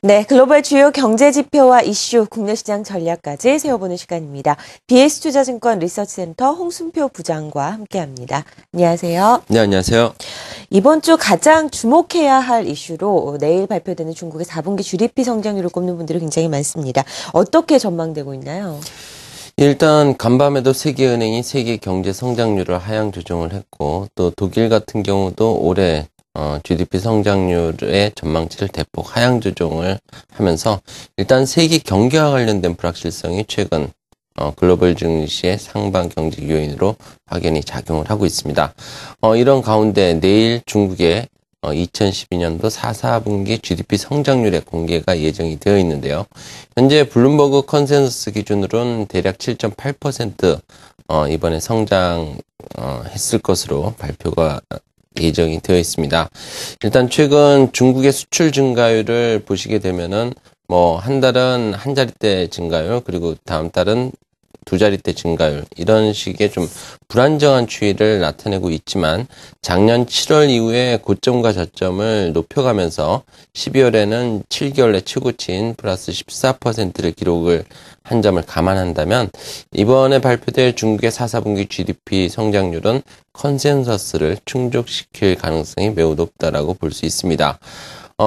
네, 글로벌 주요 경제 지표와 이슈, 국내 시장 전략까지 세워보는 시간입니다. BS투자증권 리서치센터 홍순표 부장과 함께합니다. 안녕하세요. 네, 안녕하세요. 이번 주 가장 주목해야 할 이슈로 내일 발표되는 중국의 4분기 GDP 성장률을 꼽는 분들이 굉장히 많습니다. 어떻게 전망되고 있나요? 일단 간밤에도 세계은행이 세계 경제 성장률을 하향 조정을 했고, 또 독일 같은 경우도 올해 GDP 성장률의 전망치를 대폭 하향 조정을 하면서 일단 세계 경기와 관련된 불확실성이 최근 글로벌 증시의 상방 경제 요인으로 확연히 작용을 하고 있습니다. 이런 가운데 내일 중국의 2012년도 4분기 GDP 성장률의 공개가 예정이 되어 있는데요. 현재 블룸버그 컨센서스 기준으로는 대략 7.8% 이번에 성장했을 것으로 발표가 예정이 되어 있습니다. 일단 최근 중국의 수출 증가율을 보시게 되면은 한 달은 한 자릿대 증가율, 그리고 다음 달은 두 자릿대 증가율, 이런 식의 좀 불안정한 추이를 나타내고 있지만 작년 7월 이후에 고점과 저점을 높여가면서 12월에는 7개월 내 최고치인 플러스 14%를 기록을 한 점을 감안한다면 이번에 발표될 중국의 4분기 GDP 성장률은 컨센서스를 충족시킬 가능성이 매우 높다라고 볼 수 있습니다.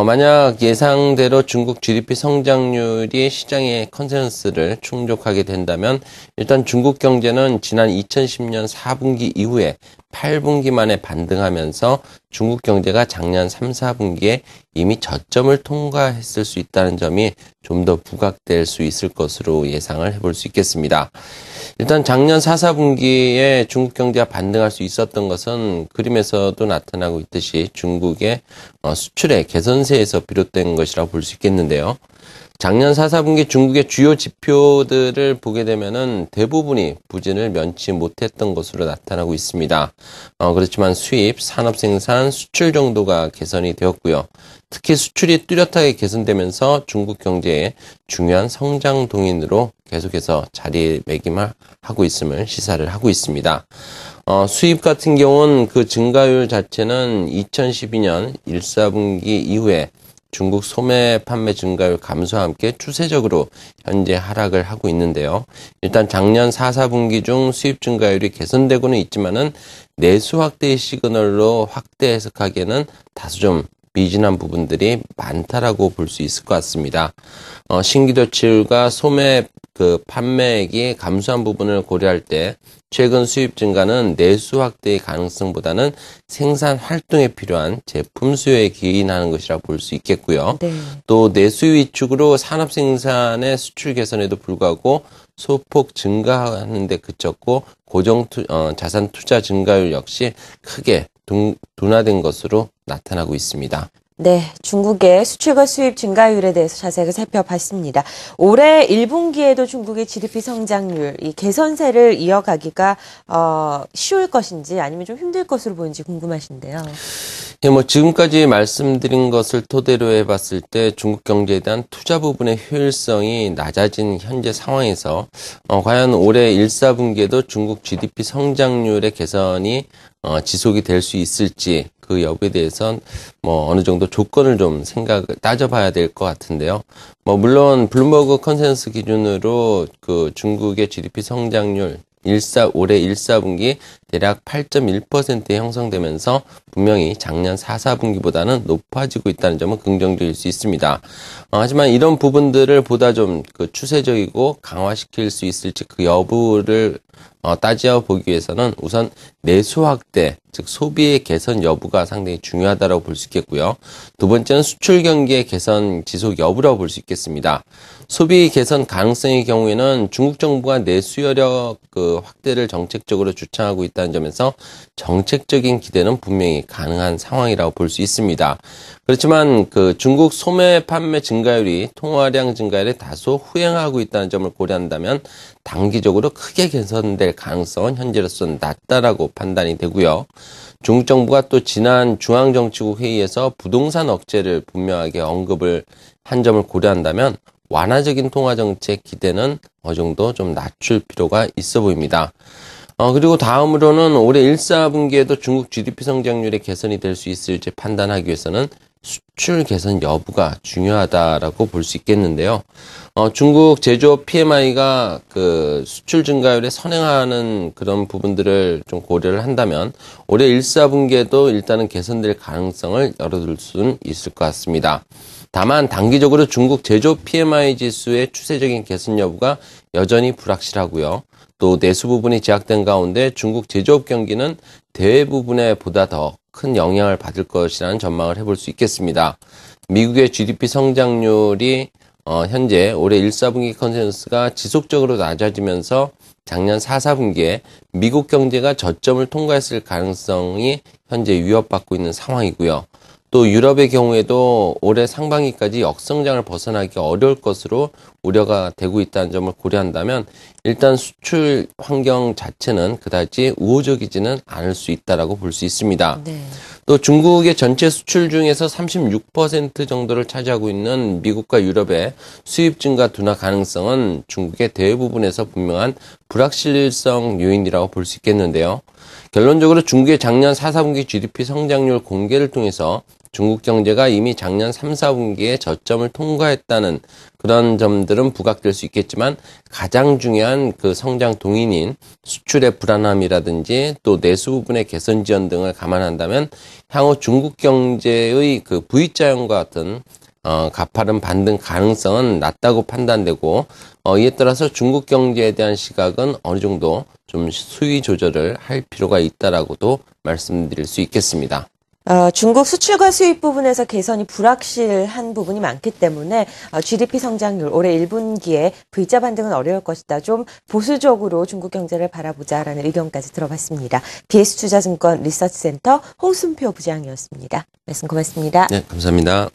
만약 예상대로 중국 GDP 성장률이 시장의 컨센서스를 충족하게 된다면 일단 중국 경제는 지난 2010년 4분기 이후에 8분기 만에 반등하면서 중국 경제가 작년 3, 4분기에 이미 저점을 통과했을 수 있다는 점이 좀 더 부각될 수 있을 것으로 예상을 해볼 수 있겠습니다. 일단 작년 4, 4분기에 중국 경제가 반등할 수 있었던 것은 그림에서도 나타나고 있듯이 중국의 수출의 개선세에서 비롯된 것이라고 볼 수 있겠는데요. 작년 4, 4분기 중국의 주요 지표들을 보게 되면은 대부분이 부진을 면치 못했던 것으로 나타나고 있습니다. 그렇지만 수입, 산업 생산, 수출 정도가 개선이 되었고요. 특히 수출이 뚜렷하게 개선되면서 중국 경제의 중요한 성장 동인으로 계속해서 자리매김하고 있음을 시사를 하고 있습니다. 수입 같은 경우는 그 증가율 자체는 2012년 1, 4분기 이후에 중국 소매 판매 증가율 감소와 함께 추세적으로 현재 하락을 하고 있는데요. 일단 작년 4, 4분기 중 수입 증가율이 개선되고는 있지만은 내수 확대의 시그널로 확대 해석하기에는 다소 좀 미진한 부분들이 많다라고 볼 수 있을 것 같습니다. 신규 도출과 소매 판매액이 감소한 부분을 고려할 때 최근 수입 증가는 내수 확대의 가능성보다는 생산 활동에 필요한 제품 수요에 기인하는 것이라 볼 수 있겠고요. 네. 또 내수 위축으로 산업 생산의 수출 개선에도 불구하고 소폭 증가하는 데 그쳤고 고정 자산 투자 증가율 역시 크게 둔화된 것으로 나타나고 있습니다. 네, 중국의 수출과 수입 증가율에 대해서 자세하게 살펴봤습니다. 올해 1분기에도 중국의 GDP 성장률, 이 개선세를 이어가기가 쉬울 것인지 아니면 좀 힘들 것으로 보이는지 궁금하신데요. 예, 지금까지 말씀드린 것을 토대로 해봤을 때 중국 경제에 대한 투자 부분의 효율성이 낮아진 현재 상황에서 과연 올해 1, 4분기에도 중국 GDP 성장률의 개선이 지속이 될 수 있을지 그 여부에 대해서는 어느 정도 조건을 좀 따져봐야 될 것 같은데요. 물론 블룸버그 컨센서스 기준으로 그 중국의 GDP 성장률 올해 1, 4분기 대략 8.1%에 형성되면서 분명히 작년 4, 4분기보다는 높아지고 있다는 점은 긍정적일 수 있습니다. 하지만 이런 부분들을 보다 좀 추세적이고 강화시킬 수 있을지 그 여부를 따져보기 위해서는 우선 내수 확대, 즉 소비의 개선 여부가 상당히 중요하다고 볼 수 있겠고요. 두 번째는 수출 경기의 개선 지속 여부라고 볼 수 있겠습니다. 소비 개선 가능성의 경우에는 중국 정부가 내수 여력 확대를 정책적으로 주창하고 있다는 점에서 정책적인 기대는 분명히 가능한 상황이라고 볼 수 있습니다. 그렇지만 중국 소매 판매 증가율이 통화량 증가율에 다소 후행하고 있다는 점을 고려한다면 단기적으로 크게 개선될 가능성은 현재로서는 낮다라고 판단이 되고요. 중국 정부가 또 지난 중앙정치국 회의에서 부동산 억제를 분명하게 언급을 한 점을 고려한다면 완화적인 통화 정책 기대는 어느 정도 좀 낮출 필요가 있어 보입니다. 그리고 다음으로는 올해 1, 4분기에도 중국 GDP 성장률의 개선이 될 수 있을지 판단하기 위해서는 수출 개선 여부가 중요하다라고 볼 수 있겠는데요. 중국 제조업 PMI가 그 수출 증가율에 선행하는 그런 부분들을 좀 고려를 한다면 올해 1, 4분기에도 일단은 개선될 가능성을 열어둘 수는 있을 것 같습니다. 다만 단기적으로 중국 제조업 PMI 지수의 추세적인 개선 여부가 여전히 불확실하고요. 또 내수 부분이 제약된 가운데 중국 제조업 경기는 대외 부분에 보다 더 큰 영향을 받을 것이라는 전망을 해볼 수 있겠습니다. 미국의 GDP 성장률이 현재 올해 1, 4분기 컨센서스가 지속적으로 낮아지면서 작년 4, 4분기에 미국 경제가 저점을 통과했을 가능성이 현재 위협받고 있는 상황이고요. 또 유럽의 경우에도 올해 상반기까지 역성장을 벗어나기 어려울 것으로 우려가 되고 있다는 점을 고려한다면 일단 수출 환경 자체는 그다지 우호적이지는 않을 수 있다라고 볼 수 있습니다. 네. 또 중국의 전체 수출 중에서 36% 정도를 차지하고 있는 미국과 유럽의 수입 증가 둔화 가능성은 중국의 대외 부분에서 분명한 불확실성 요인이라고 볼 수 있겠는데요. 결론적으로 중국의 작년 4, 4분기 GDP 성장률 공개를 통해서 중국 경제가 이미 작년 3, 4분기에 저점을 통과했다는 그런 점들은 부각될 수 있겠지만 가장 중요한 그 성장 동인인 수출의 불안함이라든지 또 내수 부분의 개선 지연 등을 감안한다면 향후 중국 경제의 그 V자형과 같은 가파른 반등 가능성은 낮다고 판단되고 이에 따라서 중국 경제에 대한 시각은 어느 정도 좀 수위 조절을 할 필요가 있다라고도 말씀드릴 수 있겠습니다. 중국 수출과 수입 부분에서 개선이 불확실한 부분이 많기 때문에 GDP 성장률 올해 1분기에 V자 반등은 어려울 것이다. 좀 보수적으로 중국 경제를 바라보자라는 의견까지 들어봤습니다. BS투자증권 리서치센터 홍순표 부장이었습니다. 말씀 고맙습니다. 네, 감사합니다.